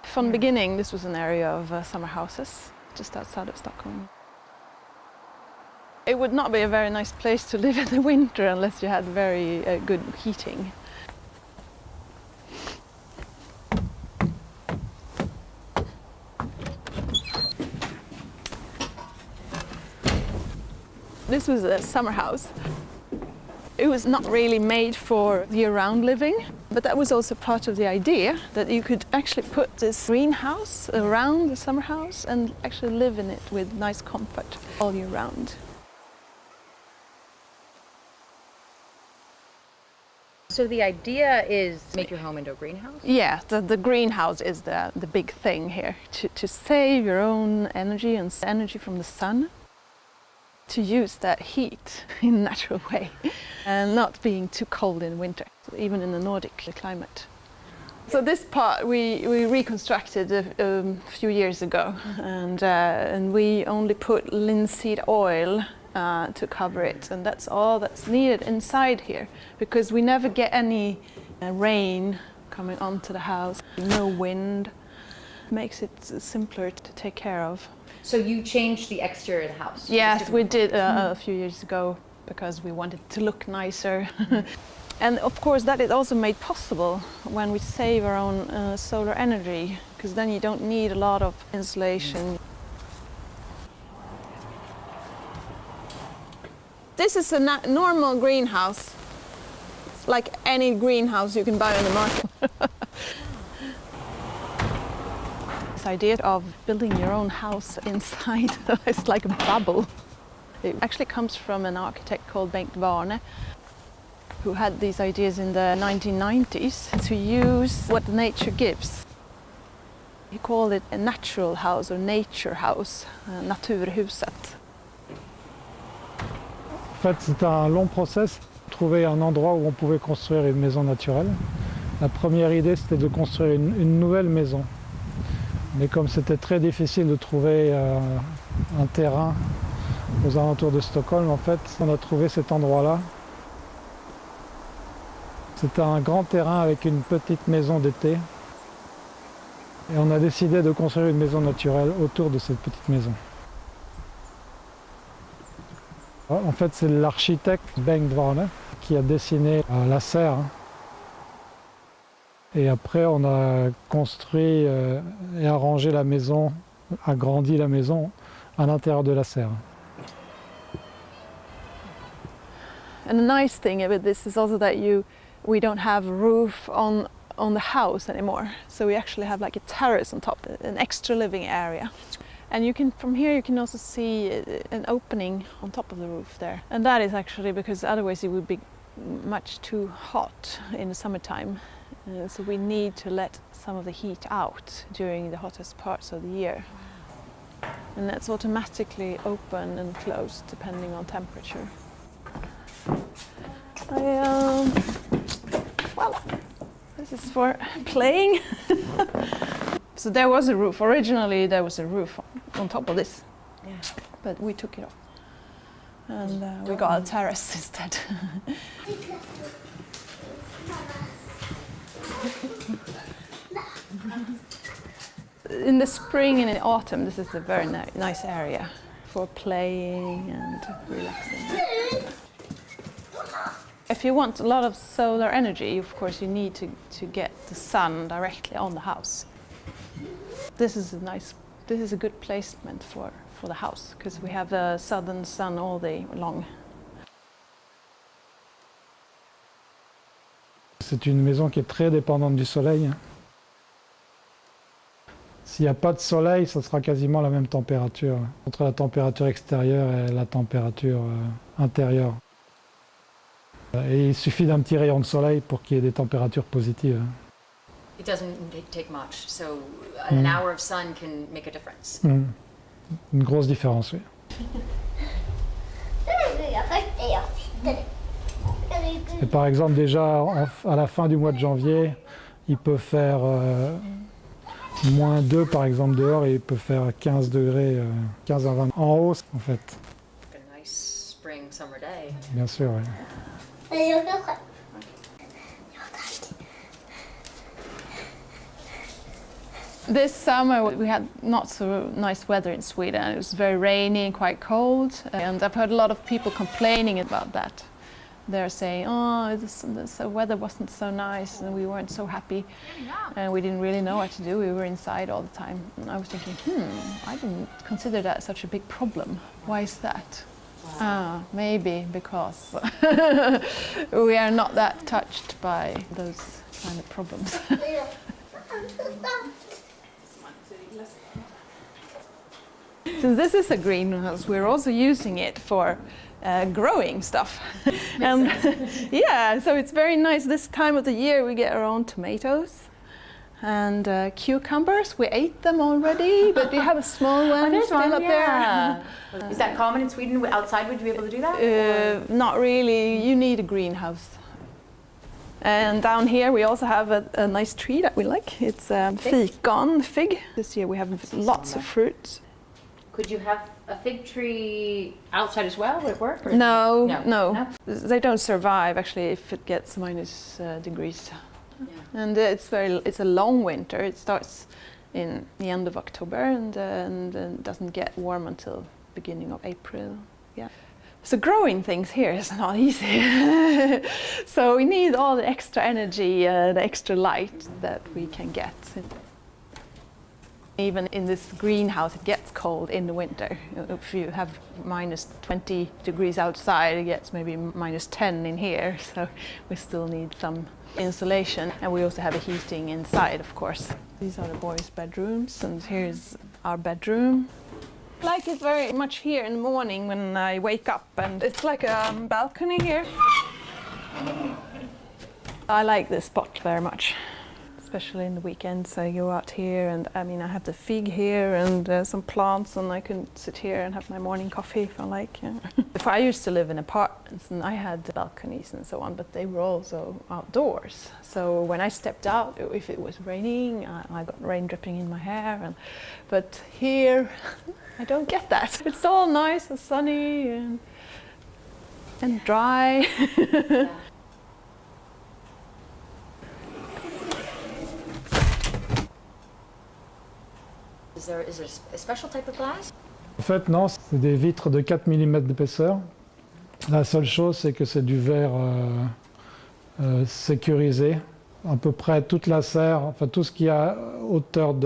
From the beginning, this was an area of summer houses just outside of Stockholm. It would not be a very nice place to live in the winter unless you had very good heating. This was a summer house. It was not really made for year-round living, but that was also part of the idea that you could actually put this greenhouse around the summer house and actually live in it with nice comfort all year round. So the idea is make your home into a greenhouse? Yeah, the greenhouse is the big thing here, to save your own energy and energy from the sun, to use that heat in a natural way and not being too cold in winter, even in the Nordic climate. So this part we reconstructed a few years ago, and we only put linseed oil to cover it, and that's all that's needed inside here, because we never get any rain coming onto the house, no wind. It makes it simpler to take care of. So you changed the exterior of the house? Yes, we did a few years ago because we wanted it to look nicer. And of course that is also made possible when we save our own solar energy, because then you don't need a lot of insulation. This is a normal greenhouse. It's like any greenhouse you can buy on the market. This idea of building your own house inside is like a bubble. It actually comes from an architect called Bengt Warne, who had these ideas in the 1990s to use what nature gives. He called it a natural house or nature house, naturhuset. En fait, c'était un long process, trouver un endroit où on pouvait construire une maison naturelle. La première idée, c'était de construire une nouvelle maison. Mais comme c'était très difficile de trouver un terrain aux alentours de Stockholm, en fait, on a trouvé cet endroit-là. C'était un grand terrain avec une petite maison d'été. Et on a décidé de construire une maison naturelle autour de cette petite maison. En fait, c'est l'architecte Bengt Warne qui a dessiné la serre. Et après, on a construit et arrangé la maison, agrandi la maison à l'intérieur de la serre. And the nice thing about this is also that we don't have a roof on the house anymore. So we actually have like a terrace on top, an extra living area. And you can, from here you can also see an opening on top of the roof there. And that is actually because otherwise it would be much too hot in the summertime. So we need to let some of the heat out during the hottest parts of the year. And that's automatically open and closed depending on temperature. Well, this is for playing. So there was a roof. Originally there was a roof on top of this, yeah, but we took it off. And we got a terrace instead. In the spring and in autumn, this is a very nice area for playing and relaxing. If you want a lot of solar energy, of course you need to get the sun directly on the house. This is a good placement for the house, because we have the southern sun all day long. C'est une maison qui est très dépendante du soleil. S'il n'y a pas de soleil, ça sera quasiment la même température, entre la température extérieure et la température intérieure. Et il suffit d'un petit rayon de soleil pour qu'il y ait des températures positives. It doesn't take much, so an hour of sun can make a difference. Une grosse différence, oui. Et par exemple, déjà à la fin du mois de janvier, il peut faire -2 par exemple dehors, et il peut faire 15 degrés, 15 à 20 en hausse en fait. A nice spring summer day. Bien sûr, oui. This summer we had not so nice weather in Sweden. It was very rainy and quite cold, and I've heard a lot of people complaining about that. They're saying, oh, this weather wasn't so nice and we weren't so happy and we didn't really know what to do. We were inside all the time. And I was thinking, I didn't consider that such a big problem. Why is that? Wow. Maybe because we are not that touched by those kind of problems. Since this is a greenhouse, we're also using it for growing stuff. And yeah, so it's very nice. This time of the year we get our own tomatoes and cucumbers. We ate them already, but we have a small one still up there. Is that common in Sweden? Outside, would you be able to do that? Not really. You need a greenhouse. And down here we also have a nice tree that we like. It's fig. This year we have lots of fruit. Could you have a fig tree outside as well? Would it work? Or No. They don't survive actually if it gets minus degrees. Yeah. And it's a long winter. It starts in the end of October and doesn't get warm until beginning of April. Yeah. So growing things here is not easy. So we need all the extra energy, the extra light that we can get. Even in this greenhouse, it gets cold in the winter. If you have minus 20 degrees outside, it gets maybe minus 10 in here. So we still need some insulation. And we also have a heating inside, of course. These are the boys' bedrooms, and here's our bedroom. I like it very much here in the morning when I wake up, and it's like a balcony here. I like this spot very much. Especially in the weekends, I go out here and I have the fig here and some plants, and I can sit here and have my morning coffee if I like. Yeah. If I used to live in apartments and I had balconies and so on, but they were also outdoors. So when I stepped out, if it was raining, I got rain dripping in my hair. But here, I don't get that. It's all nice and sunny and dry. Yeah. Is there a special type of glass? En fait, non, c'est des vitres de 4 mm d'épaisseur. La seule chose, c'est que c'est du verre sécurisé. À peu près toute la serre, enfin tout ce qui est à hauteur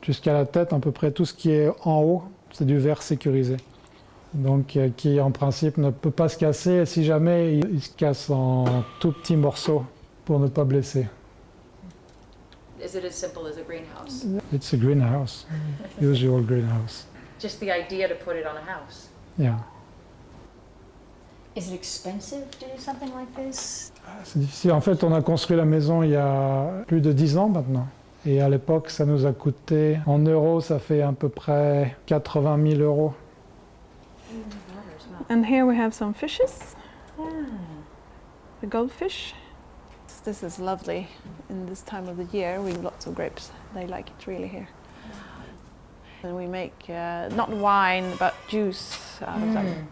jusqu'à la tête, à peu près tout ce qui est en haut, c'est du verre sécurisé. Donc qui en principe ne peut pas se casser, et si jamais il se casse en tout petits morceaux pour ne pas blesser. Is it as simple as a greenhouse? It's a greenhouse, usual greenhouse. Just the idea to put it on a house? Yeah. Is it expensive to do something like this? C'est difficile. En fait, on a construit la maison il y a plus de 10 ans maintenant. Et à l'époque, ça nous a coûté, en euros, ça fait à peu près 80 000 euros. And here we have some fishes. The goldfish. This is lovely in this time of the year. We have lots of grapes. They like it really here. And we make not wine but juice out of them.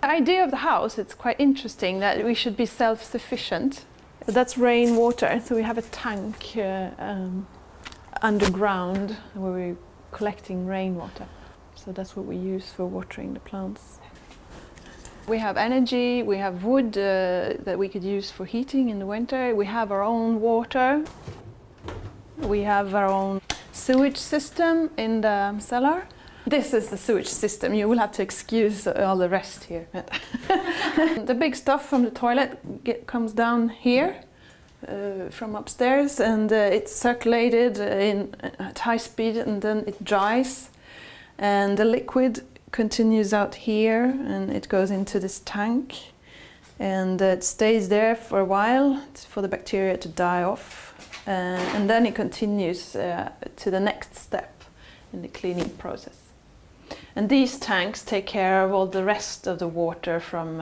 The idea of the house, it's quite interesting that we should be self-sufficient. That's rainwater, so we have a tank underground where we're collecting rainwater. So that's what we use for watering the plants. We have energy, we have wood that we could use for heating in the winter. We have our own water. We have our own sewage system in the cellar. This is the sewage system. You will have to excuse all the rest here. The big stuff from the toilet comes down here from upstairs, and it's circulated at high speed, and then it dries. And the liquid continues out here, and it goes into this tank, and it stays there for a while for the bacteria to die off, and then it continues to the next step in the cleaning process. And these tanks take care of all the rest of the water from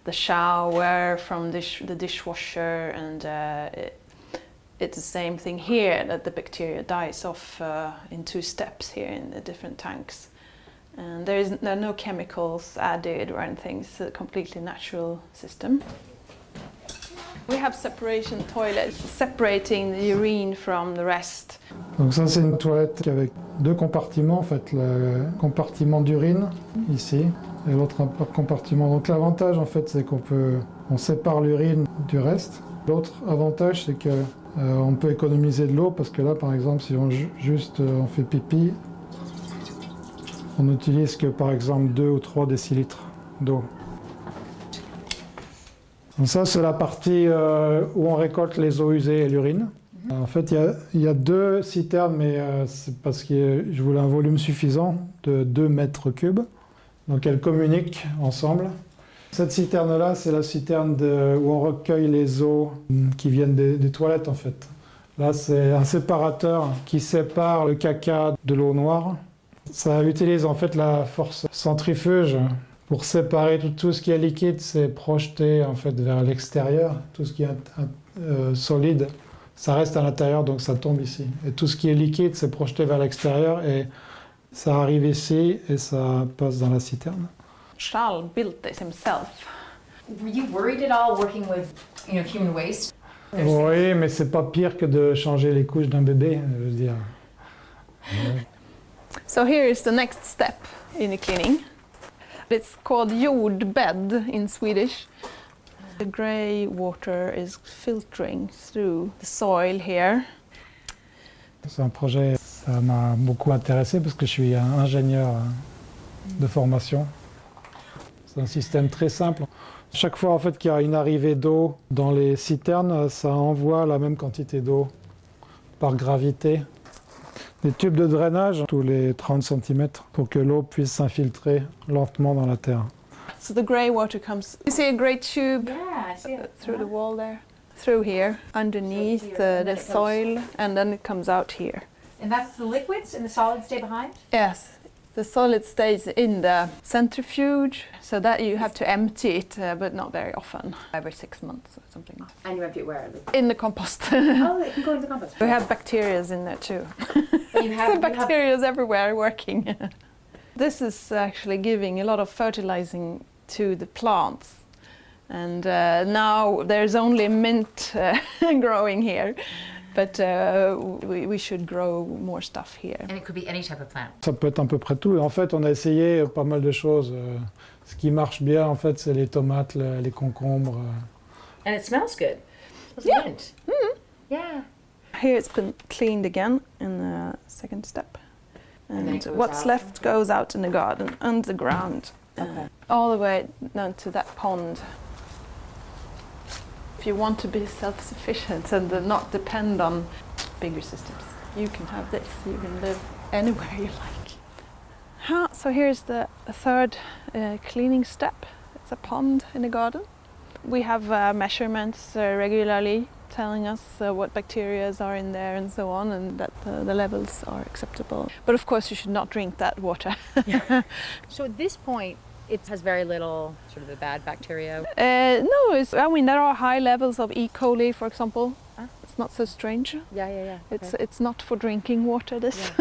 the shower, from the dishwasher, and it's the same thing here, that the bacteria dies off in 2 steps here in the different tanks. And there are no chemicals added or anything. It's a completely natural system. We have separation toilets, separating the urine from the rest. Donc ça c'est une toilette avec deux compartiments, en fait, le compartiment d'urine ici et l'autre compartiment. Donc l'avantage en fait c'est on sépare l'urine du reste. L'autre avantage c'est que on peut économiser de l'eau parce que là par exemple si on on fait pipi, on n'utilise que par exemple 2 ou 3 décilitres d'eau. Donc ça c'est la partie où on récolte les eaux usées et l'urine. En fait, il y a 2 citernes, mais c'est parce que je voulais un volume suffisant de 2 mètres cubes. Donc elles communiquent ensemble. Cette citerne-là, c'est la citerne où on recueille les eaux qui viennent des toilettes, en fait. Là, c'est un séparateur qui sépare le caca de l'eau noire. Ça utilise en fait la force centrifuge pour séparer tout ce qui est liquide, c'est projeté en fait vers l'extérieur. Tout ce qui est solide, ça reste à l'intérieur, donc ça tombe ici. Et tout ce qui est liquide, c'est projeté vers l'extérieur et ça arrive ici et ça passe dans la citerne. Charles built this himself. Were you worried at all working with, human waste? Oui, mais c'est pas pire que de changer les couches d'un bébé, je veux dire. So here is the next step in the cleaning. It's called jordbädd in Swedish. The grey water is filtering through the soil here. C'est un projet, ça m'a beaucoup intéressé parce que je suis un ingénieur de formation. C'est un système très simple. Chaque fois en fait, qu'il y a une arrivée d'eau dans les citernes, ça envoie la même quantité d'eau par gravité. Des tubes de drainage tous les 30 cm pour que l'eau puisse s'infiltrer lentement dans la terre. So the grey water comes, you see a grey tube Yeah, I see it. through the wall there, through here, underneath the soil, and then it comes out here. And that's the liquids and the solids stay behind? Yes, the solid stays in the centrifuge, so that you have to empty it, but not very often, every 6 months or something. And you empty it where? In the compost. Oh, it can go in the compost. We have bacteria in there too. You have, Bacteria everywhere working. This is actually giving a lot of fertilizing to the plants. And now there's only mint growing here, but we should grow more stuff here. And it could be any type of plant. Ça peut être à peu près tout. Et en fait, on a essayé pas mal de choses. Ce qui marche bien, en fait, c'est les tomates, les concombres. And it smells good. It's Yeah. mint. Mm-hmm. Yeah. Here it's been cleaned again in the second step. And then And it goes what's out. left goes out in the garden, underground. Okay. All the way down to that pond. If you want to be self-sufficient and not depend on bigger systems, you can have this. You can live anywhere you like. So here's the third cleaning step. It's a pond in the garden. We have measurements regularly telling us what bacteria are in there and so on, and that the levels are acceptable. But of course you should not drink that water. So at this point, it has very little sort of the bad bacteria. No, there are high levels of E. coli, for example. Ah. It's not so strange. Yeah. It's not for drinking water, this.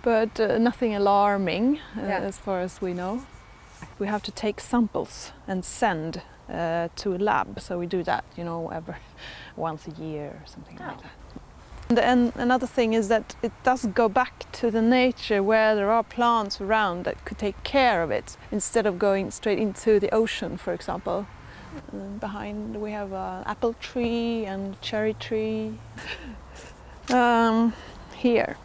But nothing alarming as far as we know. We have to take samples and send to a lab, so we do that, once a year or something like that. And another thing is that it does go back to the nature where there are plants around that could take care of it instead of going straight into the ocean, for example. Behind we have an apple tree and cherry tree. Here.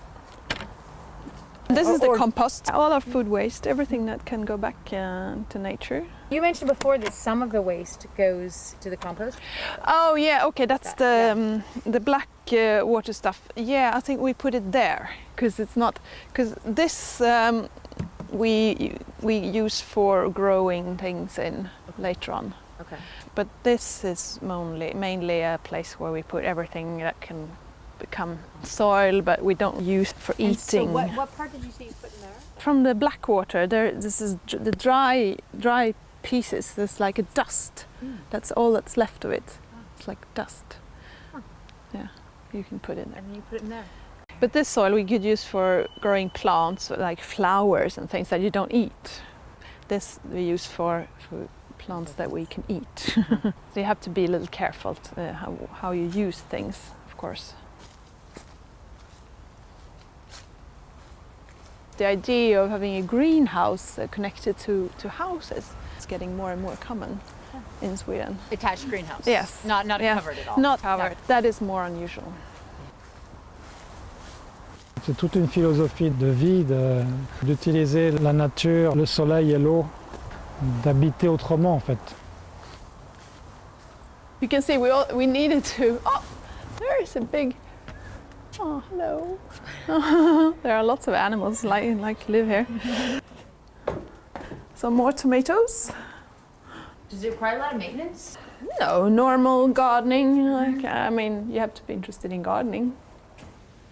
This is the compost. All our food waste, everything that can go back to nature. You mentioned before that some of the waste goes to the compost. Oh yeah, okay, that's the black water stuff. Yeah, I think we put it there because this we use for growing things in later on. Okay. But this is mainly a place where we put everything that can become soil, but we don't use for eating. So what part did you say you put in there? From the black water, this is the dry pieces. There's like a dust. That's all that's left of it. It's like dust. Yeah, you can put it there. And you put it in there. But this soil we could use for growing plants like flowers and things that you don't eat. This we use for plants that we can eat. So you have to be a little careful how you use things, of course. The idea of having a greenhouse connected to houses is getting more and more common in Sweden. Attached greenhouse. Yes. Not Yeah. covered at all. Not covered. That is more unusual. C'est toute une philosophie de vie d'utiliser la nature, le soleil et l'eau, d'habiter autrement en fait. You can see we needed to. Oh, there is a big. Oh, hello. There are lots of animals like live here. Some more tomatoes. Does it require a lot of maintenance? No, normal gardening. I mean, you have to be interested in gardening.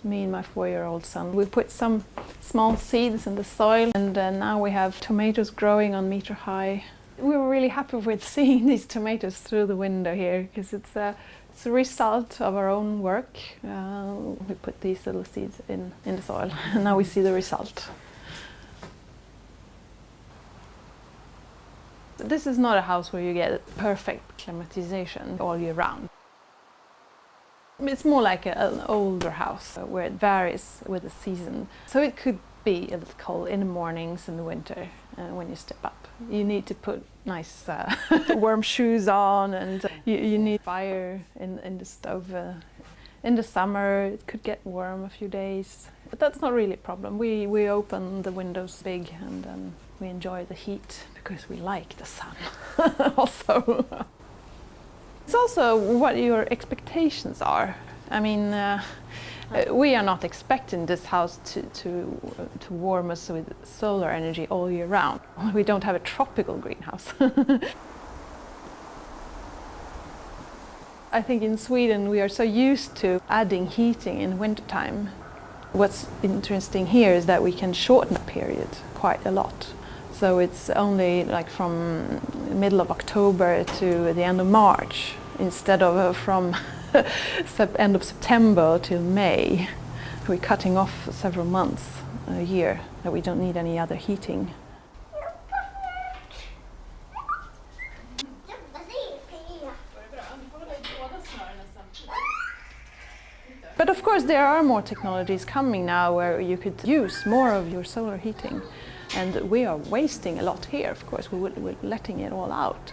Me and my 4-year-old son, we put some small seeds in the soil, and now we have tomatoes growing on meter high. We were really happy with seeing these tomatoes through the window here, because it's a result of our own work. We put these little seeds in the soil, and now we see the result. This is not a house where you get perfect climatization all year round. It's more like an older house where it varies with the season. So it could be a little cold in the mornings in the winter when you step up. You need to put nice warm shoes on, and you need fire in the stove. In the summer it could get warm a few days, but that's not really a problem. We open the windows big, and we enjoy the heat because we like the sun also. It's also what your expectations are. I mean, we are not expecting this house to warm us with solar energy all year round. We don't have a tropical greenhouse. I think in Sweden we are so used to adding heating in wintertime. What's interesting here is that we can shorten the period quite a lot. So it's only like from the middle of October to the end of March, instead of from end of September till May. We're cutting off several months a year that we don't need any other heating. But of course there are more technologies coming now where you could use more of your solar heating. And we are wasting a lot here, of course. We're letting it all out.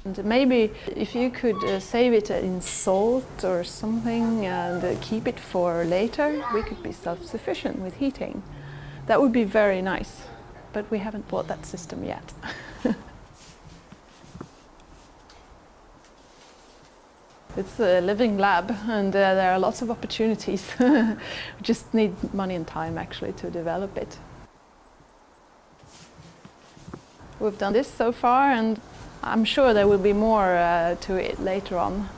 And maybe if you could save it in salt or something and keep it for later, we could be self-sufficient with heating. That would be very nice, but we haven't bought that system yet. It's a living lab, and there are lots of opportunities. We just need money and time actually to develop it. We've done this so far, and I'm sure there will be more to it later on.